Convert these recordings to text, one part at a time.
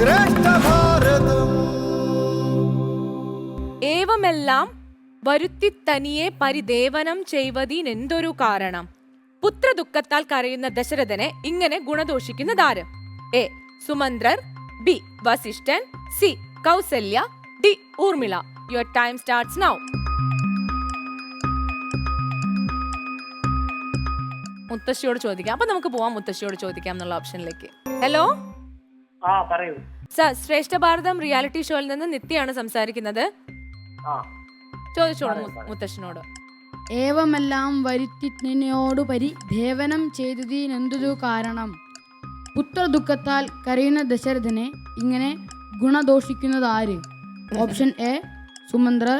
ശ്രേഷ്ഠ ഭാരതം. ഏവമെല്ലാം വരുത്തി തനിയെ പരിദേവനം ചെയ്വതിനെന്തൊരു കാരണം? പുത്രദുഃഖത്താൽ കരയുന്ന ദശരഥനെ ഇങ്ങനെ ഗുണദോഷിക്കുന്നതാര്? A Sumantra, B Vasishtha, C Kausalya, D Urmila. Your time starts now. മുത്തശ്ശിയോട് ചോദിക്കാം. അപ്പൊ നമുക്ക് പോവാം മുത്തശ്ശിയോട് ചോദിക്കാം എന്നുള്ള ഓപ്ഷനിലേക്ക്. ഹലോ, പറയൂ സർ, ശ്രേഷ്ഠ ഭാരതം റിയാലിറ്റി ഷോയിൽ നിന്ന് നിത്യയാണ് സംസാരിക്കുന്നത്. ചോദിച്ചോളൂ മുത്തശ്ശനോട്. ഏവമെല്ലാം വരുത്തിനോടു പരിദേവനം ചെയ്തതിനെന്തൊരു കാരണം? പുത്രദുഃഖത്താൽ കരയുന്ന ദശരഥനെ ഇങ്ങനെ ഗുണദോഷിക്കുന്നത് ആര്? Option A Sumantra,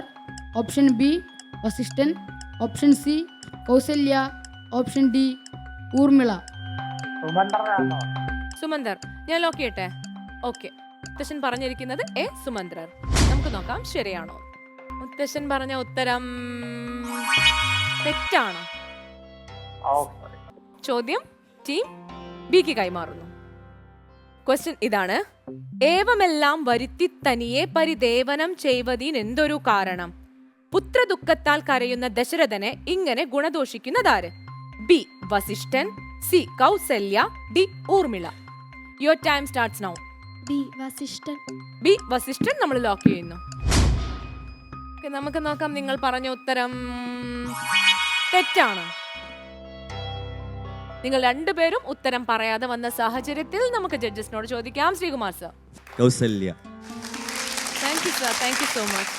option B Vasishtha, option C Kausalya, option D Urmila. Sumantra. ഞാൻ ലോക്ക് ചെയ്യട്ടെ? ഓക്കെ, മുത്തശ്ശൻ പറഞ്ഞിരിക്കുന്നത് എ സുമന്ത്രർ. നമുക്ക് നോക്കാം ശരിയാണോ. മുത്തശ്ശൻ പറഞ്ഞ ഉത്തരം തെറ്റാണ്. ചോദ്യം ടീം ബിക്ക് കൈമാറുന്നു. ക്വസ്റ്റ്യൻ ഇതാണ്: ഏവമെല്ലാം വരുത്തി തനിയെ പരിദേവനം ചെയ്വതിനെന്തൊരു കാരണം? പുത്രദുഃഖത്താൽ കരയുന്ന ദശരഥനെ ഇങ്ങനെ ഗുണദോഷിക്കുന്നതാര്? B Vasishtha, C Kausalya, D Urmila. Your time starts now. B Vasishtha. B Vasishtha നമ്മൾ ലോക്ക് ചെയ്യുന്നു. നമുക്ക് നോക്കാം. നിങ്ങൾ പറഞ്ഞ ഉത്തരം തെറ്റാണ്. നിങ്ങൾ രണ്ടുപേരും ഉത്തരം പറയാതെ വന്ന സാഹചര്യത്തിൽ നമുക്ക് ജഡ്ജസിനോട് ചോദിക്കാം. Sreekumar sir. Kausalya. Thank you sir, thank you so much.